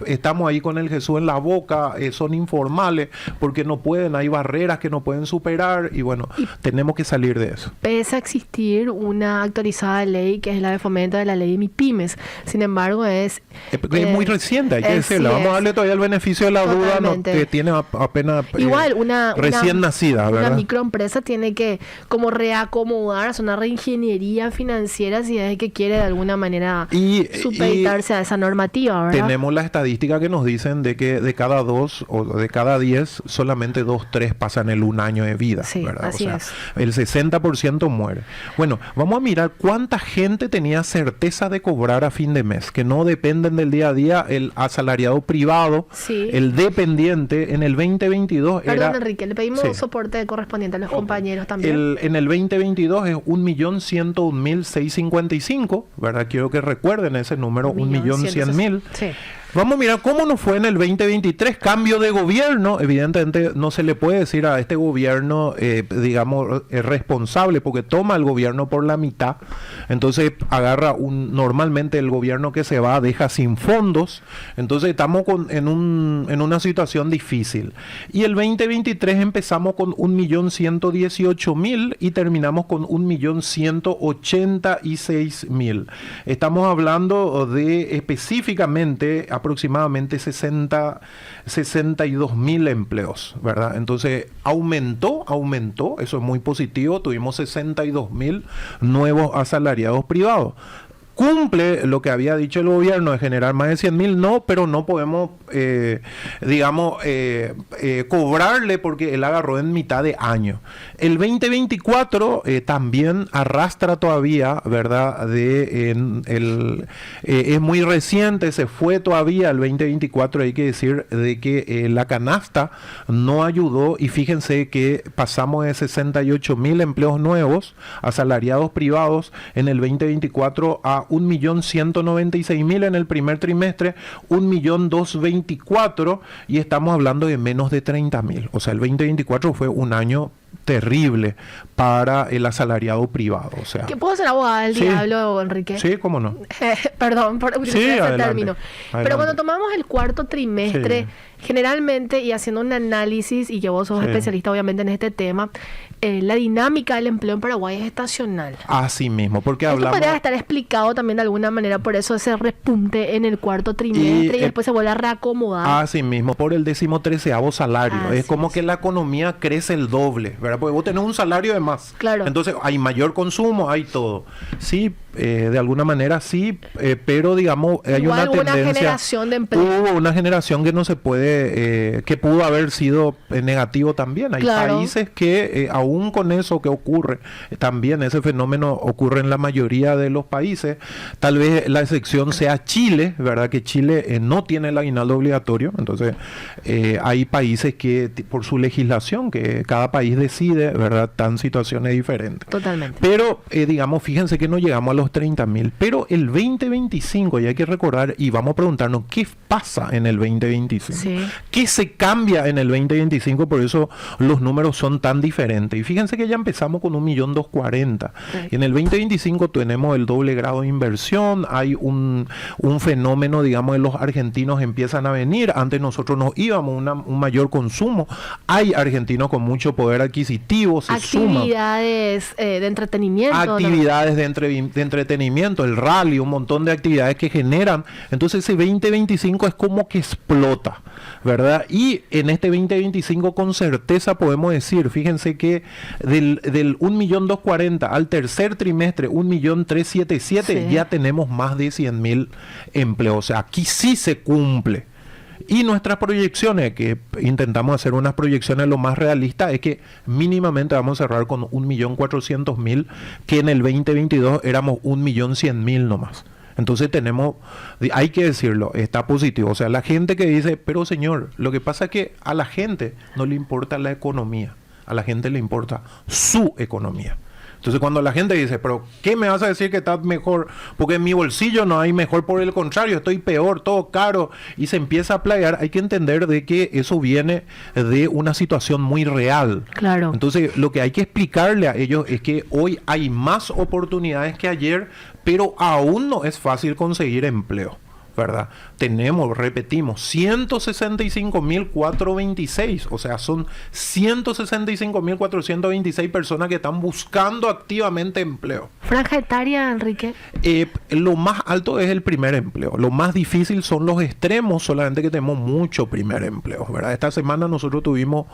estamos ahí con el Jesús en la boca, son informales, porque no pueden, hay barreras que no pueden superar. Y bueno, tenemos que salir de eso. Pese a existir una actualizada ley, que es la de fomento de la ley de MIPYMES, sin embargo es muy reciente, hay que decirlo. Vamos a darle todavía el beneficio de la duda, que tiene apenas igual recién nacida, ¿verdad? Una microempresa tiene que como reacomodar, hacer una reingeniería financiera si es que quiere de alguna manera supeditarse a esa normativa, ¿verdad? Tenemos la estadística que nos dicen de que de cada 2 o de cada 10, solamente 2, 3 pasan el 1 año de vida. Sí, ¿verdad? Así es. El 60% muere. Bueno, vamos a mirar cuánta gente tenía certeza de cobrar a fin de mes, que no dependen del día a día. El asalariado privado, el dependiente, en el 2022 Perdón, Enrique, le pedimos soporte correspondiente a los compañeros también. En el 2022 es 1.101.655, ¿verdad? Quiero que recuerden ese número, 1.100.000. Sí. Vamos a mirar cómo nos fue en el 2023, cambio de gobierno. Evidentemente no se le puede decir a este gobierno, digamos, responsable, porque toma el gobierno por la mitad. Entonces agarra normalmente el gobierno que se va deja sin fondos. Entonces estamos en una situación difícil. Y el 2023 empezamos con 1.118.000 y terminamos con 1.186.000. Estamos hablando de específicamente aproximadamente 62.000 empleos, ¿verdad? Entonces aumentó, eso es muy positivo, tuvimos 62.000 nuevos asalariados privados. cumple lo que había dicho el gobierno de generar más de 100.000, no, pero no podemos, cobrarle porque él agarró en mitad de año. El 2024 también arrastra todavía, ¿verdad? Es muy reciente, se fue todavía el 2024, hay que decir de que la canasta no ayudó, y fíjense que pasamos de 68.000 empleos nuevos asalariados privados en el 2024 a 1.196.000 en el primer trimestre, 1.224.000, y estamos hablando de menos de 30.000. O sea, el 2024 fue un año terrible para el asalariado privado. O sea, ¿que puedo ser abogada del diablo, Enrique? Sí, cómo no. Perdón por utilizar ese término. Adelante. Pero cuando tomamos el cuarto trimestre, generalmente, y haciendo un análisis, y que vos sos especialista obviamente en este tema, la dinámica del empleo en Paraguay es estacional. Así mismo, porque esto hablamos... podría estar explicado también de alguna manera por eso ese repunte en el cuarto trimestre y después se vuelve a reacomodar. Así mismo, por el 13º salario. Es como que la economía crece el doble, ¿verdad? Porque vos tenés un salario de más. Claro. Entonces hay mayor consumo, hay todo. Sí, de alguna manera sí, pero digamos hay igual una tendencia. Una generación de empleo. Hubo una generación que no se puede, que pudo haber sido negativo también. Hay países que aún con eso que ocurre, también ese fenómeno ocurre en la mayoría de los países. Tal vez la excepción sea Chile, ¿verdad? Que Chile no tiene el aguinaldo obligatorio. Entonces hay países que por su legislación, que cada país decide, ¿verdad? Están situaciones diferentes. Totalmente. Pero digamos, fíjense que no llegamos a los 30.000, pero el 2025, y hay que recordar, y vamos a preguntarnos qué pasa en el 2025, qué se cambia en el 2025, por eso los números son tan diferentes. Y fíjense que ya empezamos con 1.240.000. Y en el 2025 tenemos el doble grado de inversión, hay un fenómeno, digamos, de los argentinos empiezan a venir. Antes nosotros nos íbamos un mayor consumo, hay argentinos con mucho poder adquisitivo, se actividades de entretenimiento, actividades de entretenimiento, el rally, un montón de actividades que generan. Entonces ese 2025 es como que explota, ¿verdad? Y en este 2025 con certeza podemos decir, fíjense que del 1.240.000 al tercer trimestre, 1.377.000, ya tenemos más de 100.000 empleos. O sea, aquí sí se cumple. Y nuestras proyecciones, que intentamos hacer unas proyecciones lo más realistas, es que mínimamente vamos a cerrar con 1.400.000, que en el 2022 éramos 1.100.000 nomás. Entonces tenemos, hay que decirlo, está positivo. O sea, la gente que dice, pero señor, lo que pasa es que a la gente no le importa la economía, a la gente le importa su economía. Entonces cuando la gente dice, pero ¿qué me vas a decir que está mejor? Porque en mi bolsillo no hay mejor, por el contrario, estoy peor, todo caro, y se empieza a playar, hay que entender de que eso viene de una situación muy real. Claro. Entonces lo que hay que explicarle a ellos es que hoy hay más oportunidades que ayer, pero aún no es fácil conseguir empleo, ¿verdad? Tenemos, repetimos, 165.426, o sea, son 165.426 personas que están buscando activamente empleo. ¿Franja etaria, Enrique? Lo más alto es el primer empleo, lo más difícil son los extremos, solamente que tenemos mucho primer empleo, ¿verdad? Esta semana nosotros estuvimos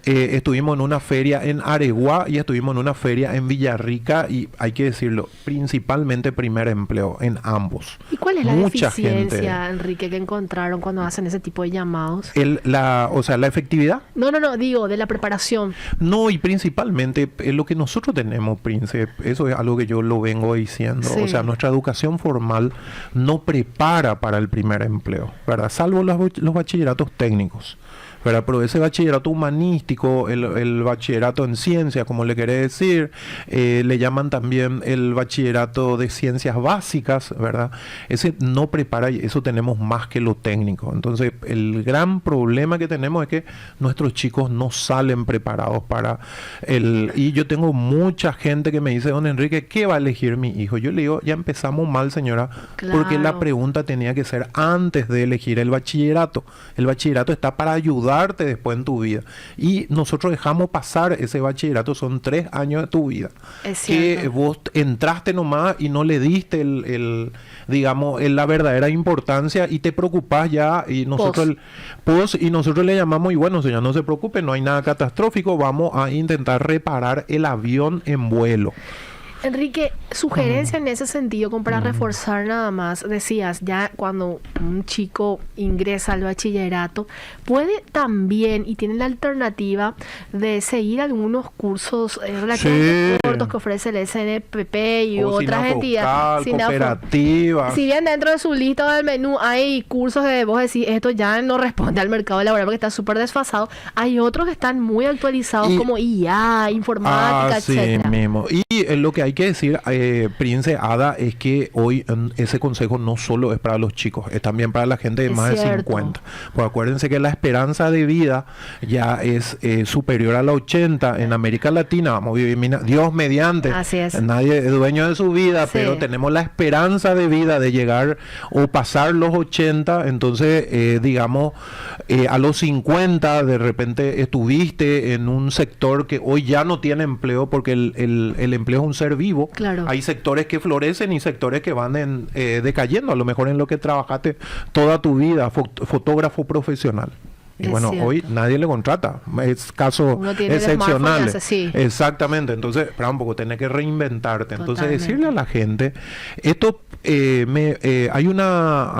en una feria en Areguá y estuvimos en una feria en Villarrica, y hay que decirlo, principalmente primer empleo en ambos. ¿Y cuál es la deficiencia, Enrique, que encontraron cuando hacen ese tipo de llamados? ¿La efectividad? No, digo, de la preparación. No, y principalmente lo que nosotros tenemos, Prince, eso es algo que yo lo vengo diciendo. O sea, nuestra educación formal no prepara para el primer empleo, ¿verdad? Salvo los bachilleratos técnicos, ¿verdad? Pero ese bachillerato humanístico, el bachillerato en ciencia, como le quiere decir, le llaman también el bachillerato de ciencias básicas, ¿verdad? Ese no prepara, y eso tenemos más que lo técnico. Entonces, el gran problema que tenemos es que nuestros chicos no salen preparados para y yo tengo mucha gente que me dice, don Enrique, ¿qué va a elegir mi hijo? Yo le digo, ya empezamos mal, señora, porque la pregunta tenía que ser antes de elegir el bachillerato. El bachillerato está para ayudarte después en tu vida, y nosotros dejamos pasar ese bachillerato. Son 3 años de tu vida que vos entraste nomás y no le diste la verdadera importancia, y te preocupás ya, y nosotros nosotros le llamamos, y bueno, señor, no se preocupe, no hay nada catastrófico, vamos a intentar reparar el avión en vuelo. Enrique, sugerencia en ese sentido, como para reforzar nada más, decías, ya cuando un chico ingresa al bachillerato, puede también, y tiene la alternativa de seguir algunos cursos relativamente cortos que ofrece el SNPP y otras entidades. Cooperativas. Si bien dentro de su lista del menú hay cursos que vos decís, esto ya no responde al mercado laboral porque está súper desfasado, hay otros que están muy actualizados como IA, informática, etcétera. Mismo. Y lo que hay que decir, Prince Ada, es que hoy ese consejo no solo es para los chicos, es también para la gente de más de 50. Pues acuérdense que la esperanza de vida ya es superior a la 80 en América Latina. Vamos a vivir, Dios mediante. Así es. Nadie es dueño de su vida, pero tenemos la esperanza de vida de llegar o pasar los 80. Entonces, digamos, a los 50 de repente estuviste en un sector que hoy ya no tiene empleo, porque el empleo es un ser vivo. Claro. Hay sectores que florecen y sectores que van decayendo, a lo mejor en lo que trabajaste toda tu vida, fotógrafo profesional. Y es bueno, cierto. hoy nadie le contrata, es casos excepcionales. Sí. Exactamente, entonces, espera un poco, tenés que reinventarte. Entonces, Totalmente. decirle a la gente, esto hay una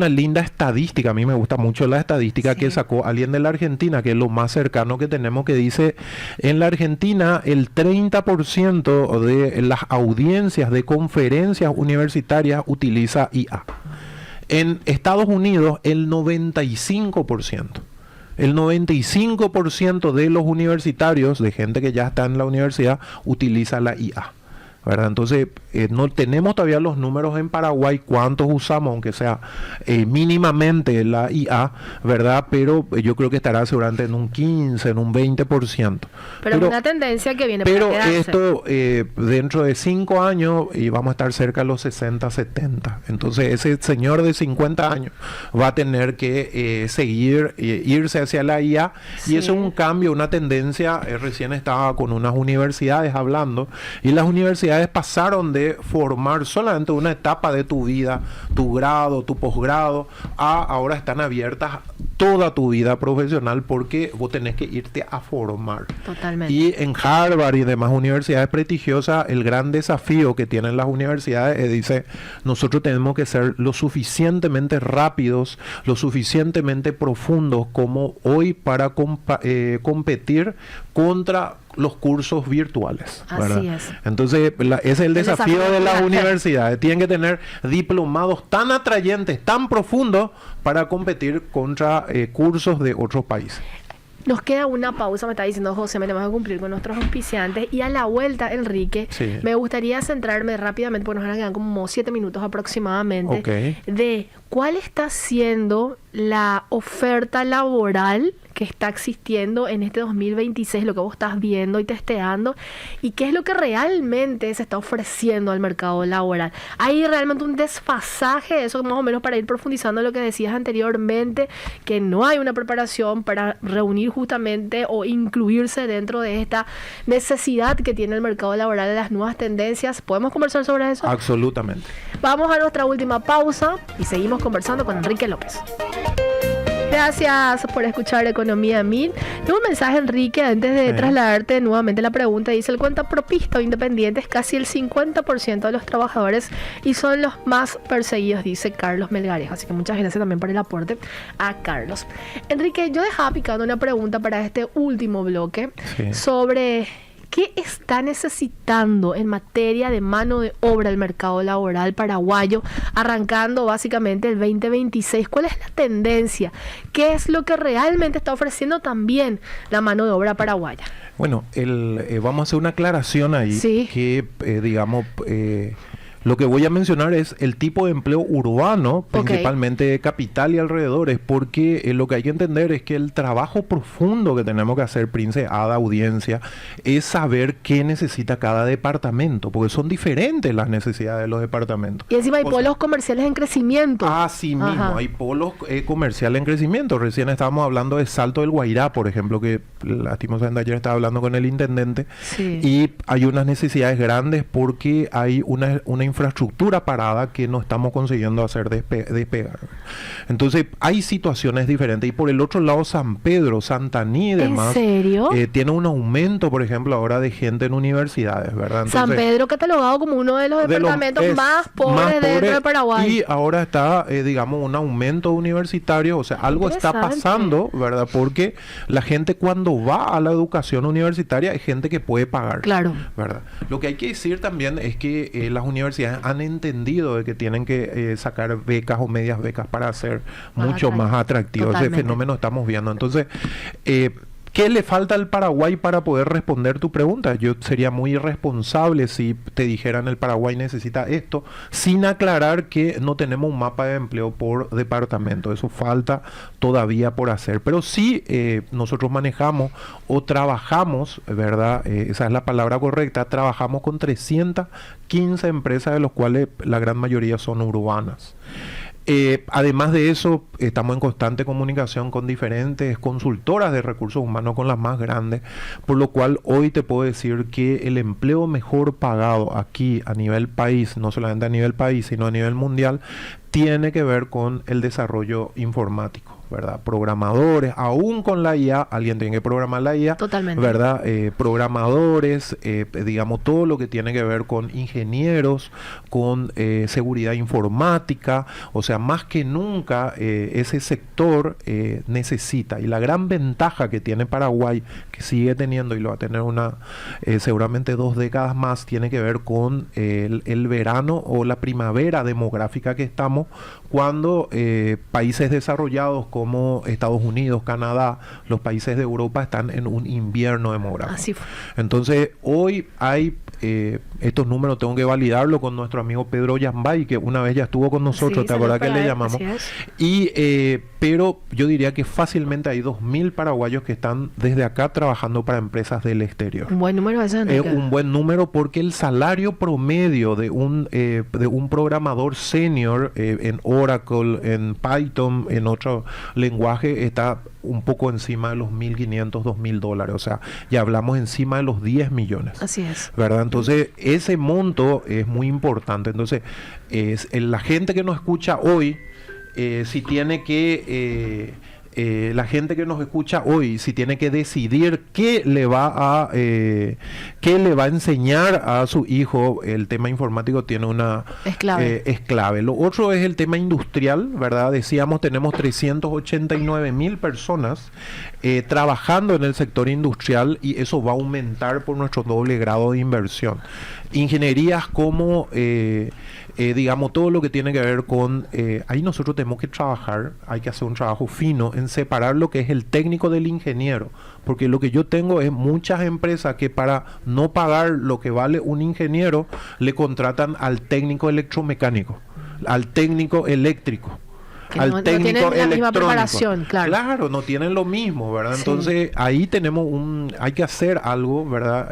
linda estadística, a mí me gusta mucho la estadística que sacó alguien de la Argentina, que es lo más cercano que tenemos, que dice, en la Argentina el 30% de las audiencias de conferencias universitarias utiliza IA. En Estados Unidos, el 95%. El 95% de los universitarios, de gente que ya está en la universidad, utiliza la IA, ¿verdad? Entonces, no tenemos todavía los números en Paraguay, cuántos usamos, aunque sea mínimamente la IA, ¿verdad? Pero yo creo que estará seguramente en un 15, en un 20%. Pero es una tendencia que viene pero para quedarse. Esto, dentro de 5 años, y vamos a estar cerca de los 60, 70. Entonces, ese señor de 50 años va a tener que seguir, irse hacia la IA, y eso es un cambio, una tendencia. Recién estaba con unas universidades hablando, y las universidades pasaron de formar solamente una etapa de tu vida, tu grado, tu posgrado, ahora están abiertas toda tu vida profesional, porque vos tenés que irte a formar. Totalmente. Y en Harvard y demás universidades prestigiosas, el gran desafío que tienen las universidades dice, nosotros tenemos que ser lo suficientemente rápidos, lo suficientemente profundos como hoy para competir contra los cursos virtuales, ¿verdad? Así es. Entonces, ese es el desafío de las universidades. Tienen que tener diplomados tan atrayentes, tan profundos, para competir contra cursos de otros países. Nos queda una pausa, me está diciendo José, me tenemos que cumplir con nuestros auspiciantes. Y a la vuelta, Enrique, me gustaría centrarme rápidamente, porque nos van a quedar como 7 minutos aproximadamente, de cuál está siendo la oferta laboral que está existiendo en este 2026, lo que vos estás viendo y testeando, y qué es lo que realmente se está ofreciendo al mercado laboral. Hay realmente un desfasaje de eso, más o menos, para ir profundizando lo que decías anteriormente, que no hay una preparación para reunir justamente o incluirse dentro de esta necesidad que tiene el mercado laboral de las nuevas tendencias. ¿Podemos conversar sobre eso? Absolutamente. Vamos a nuestra última pausa y seguimos conversando con Enrique López. Gracias por escuchar Economía 1000. Tengo un mensaje, Enrique, antes de trasladarte nuevamente la pregunta. Dice, el cuentapropista o independiente es casi el 50% de los trabajadores y son los más perseguidos, dice Carlos Melgarejo. Así que muchas gracias también por el aporte a Carlos. Enrique, yo dejaba picando una pregunta para este último bloque sobre ¿qué está necesitando en materia de mano de obra el mercado laboral paraguayo, arrancando básicamente el 2026? ¿Cuál es la tendencia? ¿Qué es lo que realmente está ofreciendo también la mano de obra paraguaya? Bueno, vamos a hacer una aclaración ahí, que digamos... lo que voy a mencionar es el tipo de empleo urbano, principalmente de capital y alrededores, porque lo que hay que entender es que el trabajo profundo que tenemos que hacer, Prince, Ada, audiencia, es saber qué necesita cada departamento, porque son diferentes las necesidades de los departamentos. Y encima hay polos comerciales en crecimiento. Así mismo, hay polos comerciales en crecimiento. Recién estábamos hablando de Salto del Guairá, por ejemplo, que lastimosamente ayer estaba hablando con el intendente, y hay unas necesidades grandes porque hay una infraestructura parada que no estamos consiguiendo hacer despegar. Entonces hay situaciones diferentes. Y por el otro lado, San Pedro, Santaní y demás, ¿en serio? Tiene un aumento, por ejemplo, ahora de gente en universidades, ¿verdad? Entonces, San Pedro catalogado como uno de los departamentos más pobres dentro de Paraguay. Y ahora está, digamos, un aumento universitario, o sea, algo está pasando, ¿verdad? Porque la gente cuando va a la educación universitaria es gente que puede pagar. Claro. ¿Verdad? Lo que hay que decir también es que las universidades han entendido de que tienen que sacar becas o medias becas para hacer mucho más atractivo. Ese fenómeno estamos viendo. Entonces, ¿qué le falta al Paraguay para poder responder tu pregunta? Yo sería muy irresponsable si te dijeran el Paraguay necesita esto, sin aclarar que no tenemos un mapa de empleo por departamento. Eso falta todavía por hacer. Pero sí nosotros manejamos o trabajamos, ¿verdad? Esa es la palabra correcta. Trabajamos con 315 empresas, de los cuales la gran mayoría son urbanas. Además de eso, estamos en constante comunicación con diferentes consultoras de recursos humanos, con las más grandes, por lo cual hoy te puedo decir que el empleo mejor pagado aquí a nivel país, no solamente a nivel país, sino a nivel mundial, tiene que ver con el desarrollo informático, ¿verdad? Programadores, aún con la IA, alguien tiene que programar la IA, totalmente, ¿verdad? Programadores, digamos, todo lo que tiene que ver con ingenieros, con seguridad informática, o sea, más que nunca ese sector necesita, y la gran ventaja que tiene Paraguay, que sigue teniendo y lo va a tener seguramente 2 décadas más, tiene que ver con el verano o la primavera demográfica que estamos, cuando países desarrollados como Estados Unidos, Canadá, los países de Europa están en un invierno demográfico. Así fue. Entonces, hoy hay estos números, tengo que validarlo con nuestro amigo Pedro Yambay, que una vez ya estuvo con nosotros, sí, ¿te acuerdas que le llamamos? Pero yo diría que fácilmente hay 2.000 paraguayos que están desde acá trabajando para empresas del exterior. Un buen número ese, Enrique. Un buen número, porque el salario promedio de un programador senior en Oracle, en Python, en otro lenguaje, está un poco encima de los $1.500, $2.000. O sea, ya hablamos encima de los 10 millones. Así es. ¿Verdad? Entonces, ese monto es muy importante. Entonces, la gente que nos escucha hoy, si tiene que... la gente que nos escucha hoy, si tiene que decidir qué le va a enseñar a su hijo, el tema informático es clave. Lo otro es el tema industrial, ¿verdad? Decíamos, tenemos 389.000 personas trabajando en el sector industrial, y eso va a aumentar por nuestro doble grado de inversión. Ingenierías como digamos, todo lo que tiene que ver con... ahí nosotros tenemos que trabajar, hay que hacer un trabajo fino en separar lo que es el técnico del ingeniero, porque lo que yo tengo es muchas empresas que, para no pagar lo que vale un ingeniero, le contratan al técnico electromecánico, al técnico eléctrico, al técnico no tienen la misma preparación, claro, no tienen lo mismo, ¿verdad? Sí. Entonces ahí tenemos hay que hacer algo, ¿verdad?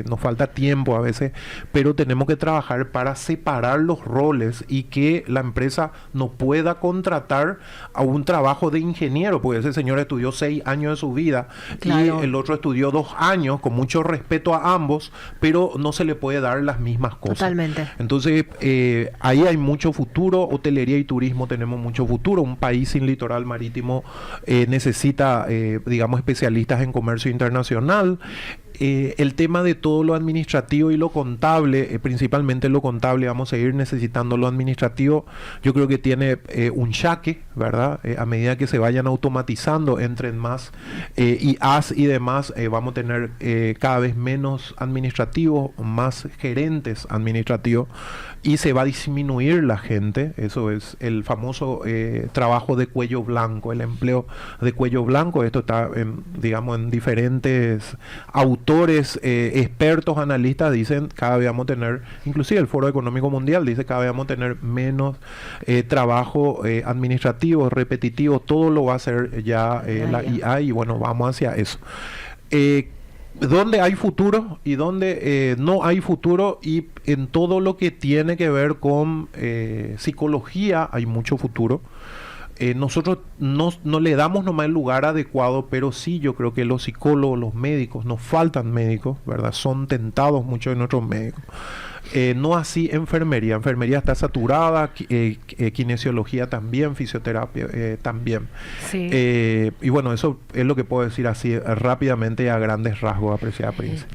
Nos falta tiempo a veces, pero tenemos que trabajar para separar los roles y que la empresa no pueda contratar a un trabajo de ingeniero, porque ese señor estudió 6 años de su vida, claro, y el otro estudió 2 años, con mucho respeto a ambos, pero no se le puede dar las mismas cosas. Totalmente. Entonces ahí hay mucho futuro. Hotelería y turismo tenemos mucho futuro. Un país sin litoral marítimo necesita, digamos, especialistas en comercio internacional. El tema de todo lo administrativo y lo contable, principalmente lo contable, vamos a seguir necesitando lo administrativo. Yo creo que tiene un jaque, ¿verdad? A medida que se vayan automatizando, entren más IAs y demás, vamos a tener cada vez menos administrativos, más gerentes administrativos, y se va a disminuir la gente. Eso es el famoso trabajo de cuello blanco, el empleo de cuello blanco. Esto está, digamos, en diferentes autores, expertos, analistas dicen cada vez vamos a tener, inclusive el Foro Económico Mundial dice cada vez vamos a tener menos trabajo administrativo, repetitivo, todo lo va a hacer ya la IA, y bueno, vamos hacia eso. Donde hay futuro y donde no hay futuro, y en todo lo que tiene que ver con psicología hay mucho futuro. Nosotros no le damos nomás el lugar adecuado, pero sí, yo creo que los psicólogos, los médicos, nos faltan médicos, ¿verdad? Son tentados muchos de nuestros médicos. No así enfermería. Enfermería está saturada, kinesiología también, fisioterapia también. Sí. Y bueno, eso es lo que puedo decir así rápidamente a grandes rasgos, apreciada Prince.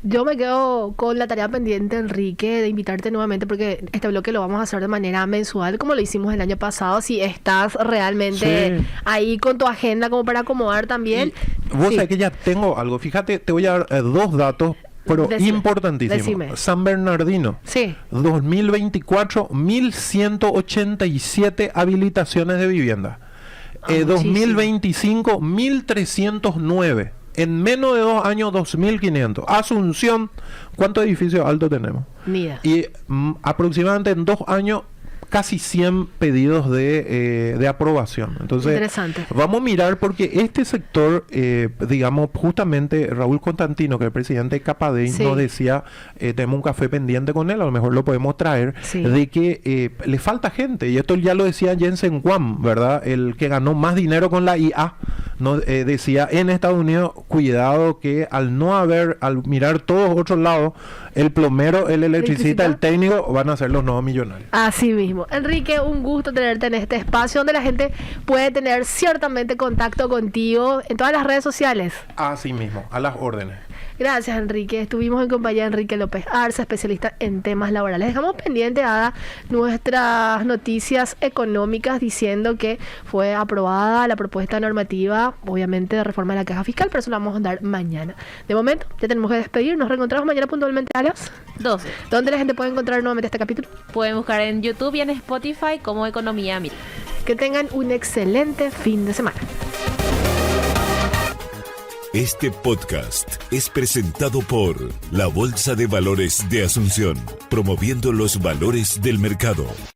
Yo me quedo con la tarea pendiente, Enrique, de invitarte nuevamente porque este bloque lo vamos a hacer de manera mensual, como lo hicimos el año pasado. Si estás realmente ahí con tu agenda como para acomodar también. Y vos sabés que ya tengo algo. Fíjate, te voy a dar 2 datos, pero importantísimos. Decime. San Bernardino. Sí. 2024, 1.187 habilitaciones de vivienda. 2025, 1.309. En menos de 2 años, 2.500. Asunción, ¿cuántos edificios altos tenemos? Mira. Y aproximadamente en 2 años, casi 100 pedidos de aprobación. Entonces, interesante. Vamos a mirar porque este sector, digamos, justamente Raúl Constantino, que es el presidente de Capadei, nos decía, tenemos un café pendiente con él, a lo mejor lo podemos traer, de que le falta gente. Y esto ya lo decía Jensen Huang, ¿verdad? El que ganó más dinero con la IA. Decía en Estados Unidos, cuidado que al mirar todos otros lados, el plomero, el electricista, el técnico van a ser los nuevos millonarios. Así mismo. Enrique, un gusto tenerte en este espacio donde la gente puede tener ciertamente contacto contigo en todas las redes sociales. Así mismo, a las órdenes. Gracias, Enrique. Estuvimos en compañía de Enrique López Arce, especialista en temas laborales. Dejamos pendiente a nuestras noticias económicas diciendo que fue aprobada la propuesta normativa, obviamente, de reforma de la caja fiscal, pero eso lo vamos a dar mañana. De momento, ya tenemos que despedir. Nos reencontramos mañana puntualmente a las 12. ¿Dónde la gente puede encontrar nuevamente este capítulo? Pueden buscar en YouTube y en Spotify como Economía 1000. Que tengan un excelente fin de semana. Este podcast es presentado por la Bolsa de Valores de Asunción, promoviendo los valores del mercado.